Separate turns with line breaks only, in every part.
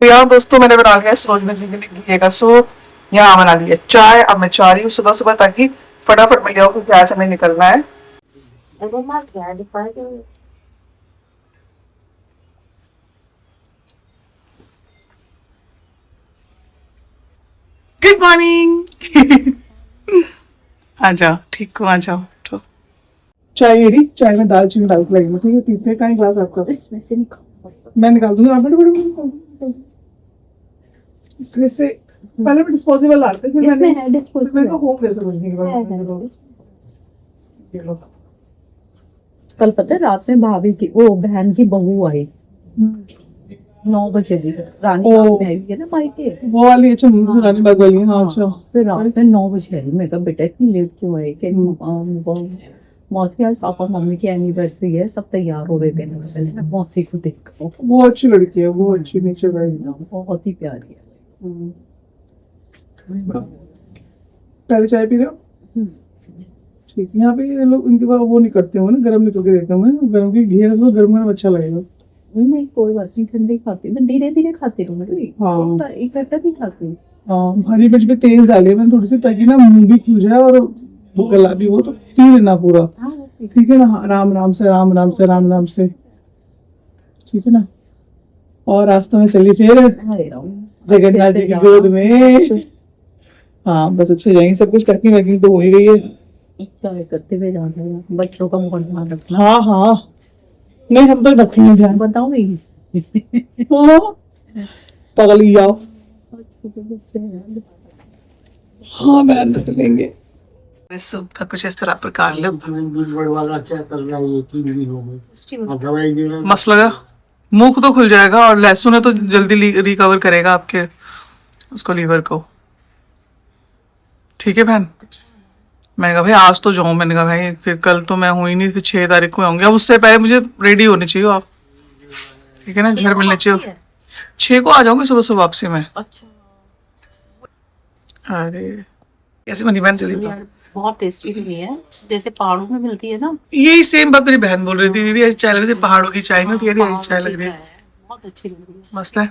तो यहाँ दोस्तों मैंने बना लिया सरोजनी जी के लिए घी का सूप। यहाँ बना लिया चाय। अब मैं चाह रही हूँ सुबह सुबह ताकि फटाफट मिल जाओ क्योंकि आज हमें निकलना है। Good morning. आ जाओ, ठीक हो, आ जाओ। तो चाय ये रही, चाय में दालचीनी डाल के लगेगी, ठीक है? पीते का ग्लास आपका,
इसमें से निकाल,
मैं निकाल दूंगा। आप बड़े इसमें से पहले भी डिस्पोजेबल आते थे,
इसमें है डिस्पोजेबल,
मैंने तो होम गैस रोजनी के बाद ये लो।
कल पता है रात में भाभी की वो बहन की बहू आई 9 बजे भी रानी
ओ।
में आई है ना मायके,
वो वाली अच्छा रानी बाग वाली है। हाँ अच्छा।
फिर रात में 9 बजे आई। मैं कहा बेटा इतनी लेट क्यों आई? कि मौसी आज पापा मम्मी की एनिवर्सरी है, सब तैयार हो रहे थे। मैंने मौसी को देखा,
वो अच्छी लड़की है, वो अच्छी नीचे गई।
बहुत ही प्यारी है।
पहले चाय पी रहे हो? ठीक। यहाँ पे ये लोग इनके पास वो नहीं करते होंगे ना, गर्म नहीं करके देते होंगे। गर्म की घी है तो गर्म गर्म अच्छा लगेगा।
नहीं कोई बात नहीं, ठंडी खाती हूँ मैं, धीरे धीरे खाती हूँ।
हाँ।
एक नहीं खाती।
हाँ, हरी मिर्च पे तेज डाली है मैंने थोड़ी सी, ताकि ना मुंह भी खुल जाए और वो गला भी हो तो पी लेना पूरा। ठीक है ना? आराम आराम से, आराम आराम से, आराम आराम से, ठीक है ना? और रास्ते में चली फिर जगन्नाथ जी की गोद में। हाँ बस अच्छे जाएंगे। सब कुछ पैकिंग वैकिंग तो हो ही गई है।
करते हुए जाना है, बच्चों का बहुत ध्यान रखना।
हाँ हाँ, नहीं हम तो रखेंगे ध्यान।
बताओ
पगली जाओ। हाँ बहन रख लेंगे। सूप का कुछ इस तरह प्रकार लो। मस्त लगा। मुंह तो खुल जाएगा और लहसुन है तो जल्दी रिकवर करेगा आपके उसको, लीवर को। ठीक है बहन? मैंने कहा भाई आज तो जाऊँ। मैंने कहा भाई फिर कल तो मैं हुई नहीं, फिर 6 तारीख को आऊंगी। अब उससे पहले मुझे रेडी होनी चाहिए आप, ठीक है ना? घर मिलने चाहिए। 6 को आ जाऊंगी सुबह सुबह वापसी में। अरे कैसे बनी बहन? चलिए
बहुत टेस्टी बनी है, जैसे पहाड़ों में मिलती है ना।
यही सेम बात मेरी बहन बोल रही थी, दीदी ऐसी चाय लग रही थी पहाड़ों की चाय ना, तेरी ऐसी चाय लग रही है।
बहुत अच्छी लग रही है,
मस्त है।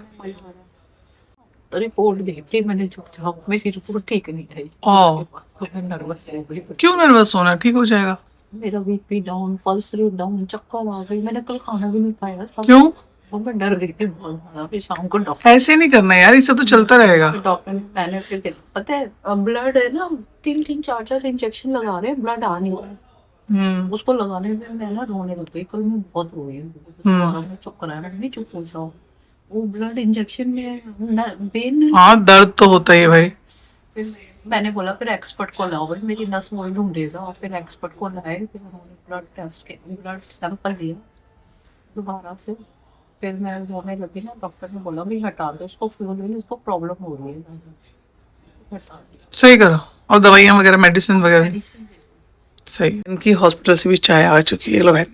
तो रिपोर्ट देखती मैंने, चुपचाप मेरी रिपोर्ट ठीक नहीं आई।
ओ
मैं नर्वस हो गई।
क्यों नर्वस होना? ठीक हो जाएगा।
मेरा BP down, pulse rate down, चक्कर आ गई। मैंने कल खाना भी नहीं खाया।
क्यों?
वो मैं डर गई थी बहुत ज्यादा। फिर शाम को डॉक्टर,
ऐसे नहीं करना यार, ये सब तो चलता रहेगा।
डॉक्टर ने मैंने फिर पता है ब्लड है ना, 3 4 इंजेक्शन लगा रहे हैं, ब्लड आ नहीं रहा। उसको लगाने में मैं ना रोने लग गई। कल मैं बहुत रोई, चक्कर आया। नहीं चुप हो जाओ, वो ब्लड इंजेक्शन में पेन।
हाँ दर्द तो होता ही है भाई।
फिर मैंने बोला फिर एक्सपर्ट को लाओ भाई, मेरी नस वही ढूंढेगा। और फिर एक्सपर्ट को लाए, फिर उन्होंने ब्लड टेस्ट के ब्लड सैंपल लिया दोबारा से। फिर मैं रोने लगी ना, डॉक्टर ने बोला भी हटा दो उसको, फ्यूल उसको प्रॉब्लम हो रही है, हटा दो।
सही करो। और दवाइयाँ वगैरह, मेडिसिन वगैरह सही। इनकी हॉस्पिटल से भी चाय आ चुकी है। लो बहन,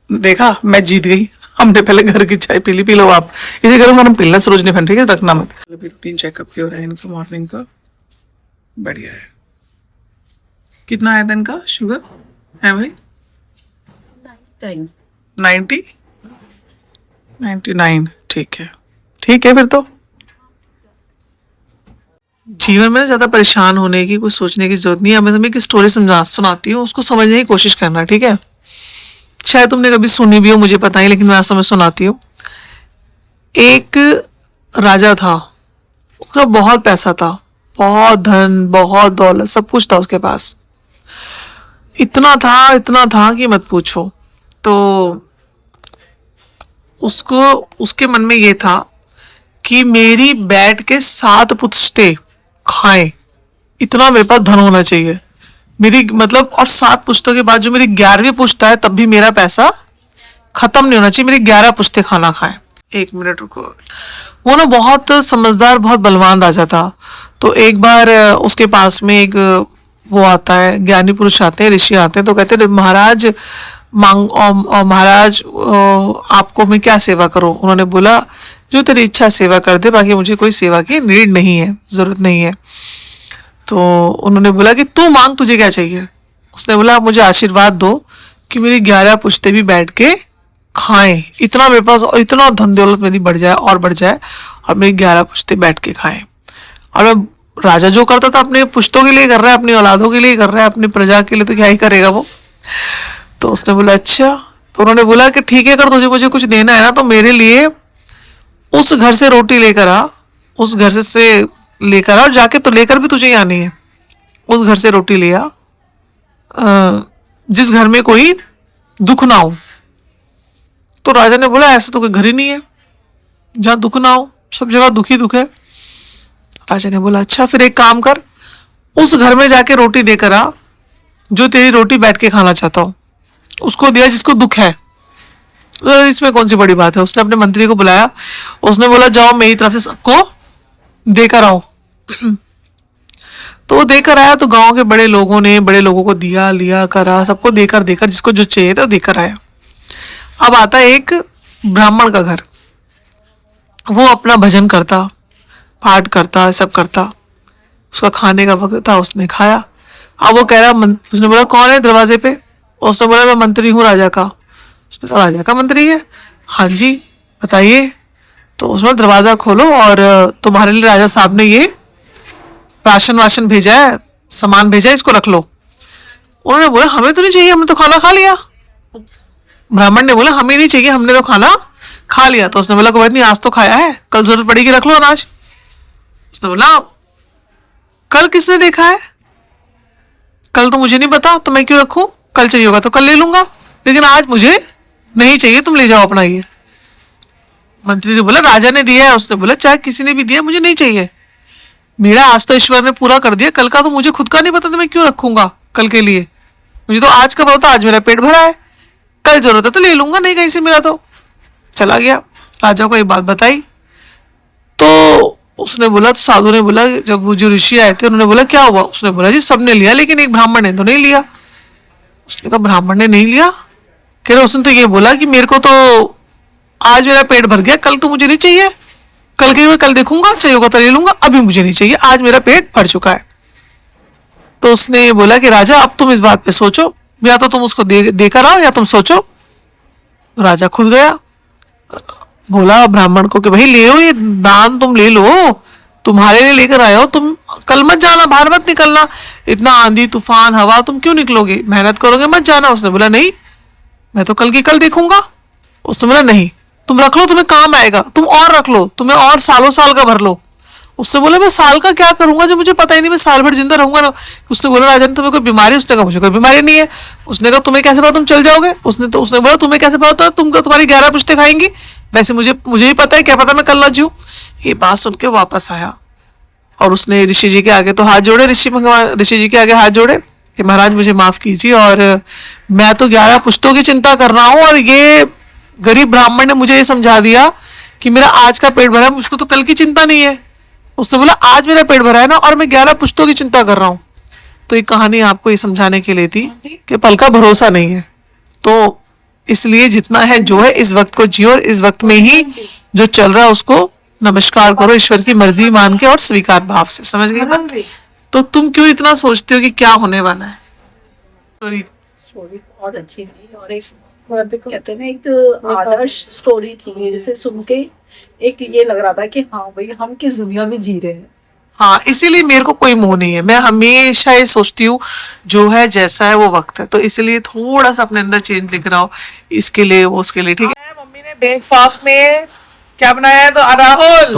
देखा मैं जीत गई। हमने पहले घर की चाय पी ली। पी लो आप, इसे गरम गरम पीना, सरोजनी बहन, ठीक है? रखना मत। रूटीन चेकअप की हो रहा है इनका मॉर्निंग का। बढ़िया है। कितना आया था इनका शुगर है भाई? 90 99। ठीक है, ठीक है फिर तो। जीवन में ज्यादा परेशान होने की, कुछ सोचने की जरूरत नहीं है। मैं तुम्हें एक स्टोरी सुनाती हूँ, उसको समझने की कोशिश करना, ठीक है? शायद तुमने कभी सुनी भी हो, मुझे पता है, लेकिन मैं आज समय सुनाती हूँ। एक राजा था, उसका बहुत पैसा था, बहुत धन, बहुत दौलत, सब कुछ था उसके पास। इतना था कि मत पूछो। तो उसको, उसके मन में ये था कि मेरी बैठ के 7 पुश्ते खाएं, इतना मेरे पास धन होना चाहिए मेरी, मतलब। और 7 पुश्तों के बाद जो मेरी 11वीं पुश्त है तब भी मेरा पैसा खत्म नहीं होना चाहिए, मेरी 11 पुश्ते खाना खाएं। 1 मिनट रुको। वो ना बहुत समझदार, बहुत बलवान राजा था। तो एक बार उसके पास में एक वो आता है, ज्ञानी पुरुष आते हैं, ऋषि आते हैं। तो कहते हैं महाराज महाराज आपको मैं क्या सेवा करूं? उन्होंने बोला जो तेरी इच्छा सेवा कर दे, बाकी मुझे कोई सेवा की नीड नहीं है, जरूरत नहीं है। तो उन्होंने बोला कि तू मांग, तुझे क्या चाहिए? उसने बोला आप मुझे आशीर्वाद दो कि मेरी 11 पुश्ते भी बैठ के खाएं, इतना मेरे पास, इतना धन दौलत मेरी बढ़ जाए और बढ़ जाए, और मेरी 11 पुश्ते बैठ के खाएं। और अब राजा जो करता था अपने पुश्तों के लिए कर रहा है, अपनी औलादों के लिए कर रहा है, अपनी प्रजा के लिए तो क्या ही करेगा वो। तो उसने बोला अच्छा। तो उन्होंने बोला कि ठीक है, अगर तुझे मुझे कुछ देना है ना तो मेरे लिए उस घर से रोटी लेकर आ, उस घर से लेकर आ, और जाके तो लेकर भी तुझे ही आनी है। उस घर से रोटी ले आ जिस घर में कोई दुख ना हो। तो राजा ने बोला ऐसा तो कोई घर ही नहीं है जहां दुख ना हो, सब जगह दुख ही दुख है। राजा ने बोला अच्छा फिर एक काम कर, उस घर में जाके रोटी देकर आ जो तेरी रोटी बैठ के खाना चाहता हूं, उसको दिया जिसको दुख है। तो इसमें कौन सी बड़ी बात है। उसने अपने मंत्री को बुलाया, उसने बोला जाओ मेरी तरफ से सबको देकर आओ। तो वो देकर आया, तो गांव के बड़े लोगों ने बड़े लोगों को दिया, लिया, करा, सबको देकर देकर जिसको जो चाहिए था देकर आया। अब आता है एक ब्राह्मण का घर, वो अपना भजन करता, पाठ करता, सब करता। उसका खाने का वक्त था, उसने खाया। अब वो कह रहा, उसने बोला कौन है दरवाजे पे। उसने बोला मैं मंत्री हूँ राजा का। उसने कहा राजा का मंत्री है? हाँ जी बताइए। तो उसने दरवाजा खोलो और तुम्हारे लिए राजा साहब ने ये राशन वाशन भेजा है, सामान भेजा है, इसको रख लो। उन्होंने बोला हमें तो नहीं चाहिए, हमने तो खाना खा लिया। ब्राह्मण ने बोला हमें नहीं चाहिए, हमने तो खाना खा लिया। तो उसने बोला कोई बात नहीं, आज तो खाया है, कल जरूरत पड़ेगी रख लो अनाज। उसने बोला कल किसने देखा है, कल तो मुझे नहीं पता, तो मैं क्यों रखूं, कल चाहिए होगा तो कल ले लूंगा, लेकिन आज मुझे नहीं चाहिए, तुम ले जाओ अपना ये। मंत्री ने बोला राजा ने दिया है। उसने बोला चाहे किसी ने भी दिया, मुझे नहीं चाहिए, मेरा आज तो ईश्वर ने पूरा कर दिया, कल का तो मुझे खुद का नहीं पता, तो मैं क्यों रखूंगा कल के लिए। मुझे तो आज का पता, आज मेरा पेट भरा है, कल जरूरत है तो ले लूंगा, नहीं कहीं से मिला तो। चला गया, राजा को एक बात बताई। तो उसने बोला, तो साधु ने बोला, जब वो जो ऋषि आए थे उन्होंने बोला क्या हुआ। उसने बोला जी सबने लिया, लेकिन एक ब्राह्मण ने तो नहीं लिया। उसने कहा ब्राह्मण ने नहीं लिया? कह रहे उसने तो ये बोला कि मेरे को तो आज मेरा पेट भर गया, कल तो मुझे नहीं चाहिए, कल के मैं कल देखूंगा, चाहिए होगा तो ले लूंगा, अभी मुझे नहीं चाहिए, आज मेरा पेट भर चुका है। तो उसने बोला कि राजा अब तुम इस बात पे सोचो, या तो तुम उसको देकर आओ या तुम सोचो। तो राजा खुद गया, बोला ब्राह्मण को कि भाई ले लो ये दान, तुम ले लो, तुम्हारे लिए लेकर आए हो, तुम कल मत जाना, बाहर मत निकलना, इतना आंधी तूफान हवा, तुम क्यों निकलोगे, मेहनत करोगे मत जाना। उसने बोला नहीं, मैं तो कल की कल देखूंगा। उसने बोला नहीं, तुम रख लो, तुम्हें काम आएगा, तुम और रख लो, तुम्हें और सालों साल का भर लो। उसने बोला मैं साल का क्या करूंगा, जो मुझे पता ही नहीं, मैं साल भर जिंदा रहूंगा ना। उसने बोला राजा ने तुम्हें कोई बीमारी? उसने कहा मुझे कोई बीमारी नहीं है। उसने कहा तुम्हें कैसे पता तुम चल जाओगे? उसने बोला तुम्हें कैसे पता तुम तुम्हारी 11 पुश्ते खाएंगी, वैसे मुझे ही पता है, क्या पता मैं कल ना जीऊं। ये बात सुन के वापस आया और उसने ऋषि जी के आगे तो हाथ जोड़े, ऋषि जी के आगे हाथ जोड़े कि महाराज मुझे माफ कीजिए, और मैं तो 11 पुश्तों की चिंता कर रहा हूँ, और ये गरीब ब्राह्मण ने मुझे ये समझा दिया कि मेरा आज का पेट भरा है, मुझको तो कल की चिंता नहीं है। उसने बोला आज मेरा पेट भरा है ना, और मैं 11 पुश्तों की चिंता कर रहा हूँ। तो ये कहानी आपको ये समझाने के लिए थी कि पल का भरोसा नहीं है, तो इसलिए जितना है जो है इस वक्त को जियो, और इस वक्त में ही जो चल रहा है उसको नमस्कार करो, ईश्वर की मर्जी मान के और स्वीकार भाव से। समझ गई बात? तो तुम क्यों इतना सोचते हो कि क्या होने वाला है?
स्टोरी बहुत अच्छी थी, और एक कहते हैं ना एक आदर्श स्टोरी थी, जिसे सुन के एक ये लग रहा था कि हाँ भाई हम किस दुनिया में जी रहे हैं।
हाँ, इसीलिए मेरे को कोई मोह नहीं है, मैं हमेशा ये सोचती हूँ जो है जैसा है वो वक्त है, तो इसलिए थोड़ा सा अपने अंदर चेंज दिख रहा हो, इसके लिए वो उसके लिए। ठीक है, मम्मी ने ब्रेकफास्ट में क्या बनाया है? तो राहुल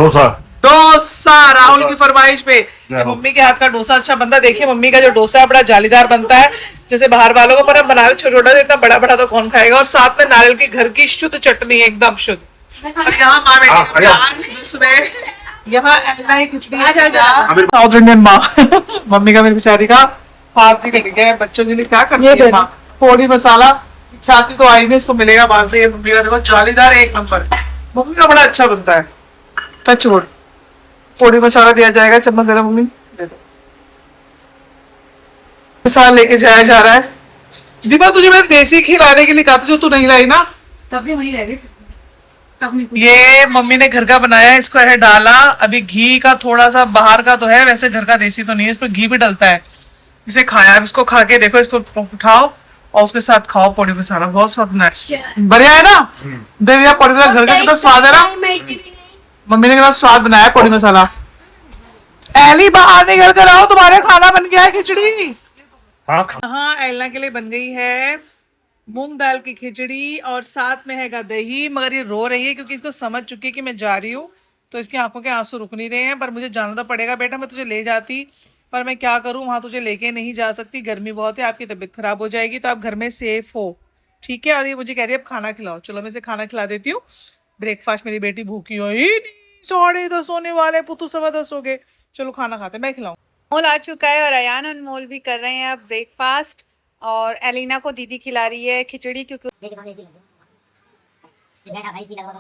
डोसा, राहुल की फरमाइश पे कि मम्मी के हाथ का डोसा अच्छा बनता है। देखिए मम्मी का जो डोसा है बड़ा जालीदार बनता है, जैसे बाहर वालों को, पर हम बना छोटा छोटा, इतना बड़ा बड़ा तो कौन खाएगा। और साथ में नारियल की घर की शुद्ध चटनी है, एकदम शुद्ध। और यहाँ माँ बेटी का प्यार सुबह, यहाँ ऐसा ही कुछ नहीं, साउथ इंडियन माँ मम्मी का, मेरी बेचारी का हाथ ही कट गया है, बच्चों के लिए क्या करती है माँ। पोड़ी मसाला खाती तो आई नहीं, इसको मिलेगा बाहर से। ये मम्मी का देखो जालीदार एक नंबर, मम्मी का बड़ा अच्छा बनता है, टच वुड। पोड़ी मसाला दिया जाएगा, चम्मच जरा मम्मी दे दो। मसाला लेके जाया जा रहा है। दीपा तुझे मैंने देसी घी लाने के लिए कहा था, जो तू नहीं लाई ना,
तभी वही रह गई, तब नहीं कुछ।
ये मम्मी ने घर का बनाया है, इसको है डाला। अभी घी का थोड़ा सा बाहर का तो है, वैसे घर का देसी तो नहीं है, इस पर घी भी डलता है। इसे खाया, इसको खा के देखो, इसको उठाओ और उसके साथ खाओ पोड़ी मसाला, बहुत स्वाद है, बढ़िया है ना। दे दिया पोड़ी मसाला, घर का कितना स्वाद है ना। मम्मी ने कितना स्वाद बनाया पोड़ी मसाला। एली बाहर निकल कर आओ, तुम्हारे खाना बन गया है खिचड़ी। हाँ, एलना के लिए बन गई है मूंग दाल की खिचड़ी और साथ में हैगा दही। मगर ये रो रही है क्योंकि इसको समझ चुकी है कि मैं जा रही हूँ, तो इसकी आंखों के आंसू रुक नहीं रहे हैं। पर मुझे जाना तो पड़ेगा बेटा, मैं तुझे ले जाती, पर मैं क्या करूँ, वहां तुझे लेके नहीं जा सकती, गर्मी बहुत है, आपकी तबीयत खराब हो जाएगी, तो आप घर में सेफ हो, ठीक है। और ये मुझे कह रही है अब खाना खिलाओ, चलो मैं इसे खाना खिला देती हूँ। ब्रेकफास्ट मेरी बेटी भूखी हो ही नहीं, 10:30 होने वाले, पुतु 10:15 हो गए। चलो खाना खाते, मैं खिलाऊं।
अनमोल आ चुका है और अयान अनमोल भी कर रहे हैं अब ब्रेकफास्ट, और एलिना को दीदी खिला रही है खिचड़ी क्योंकि
बैठा भाई सी लगा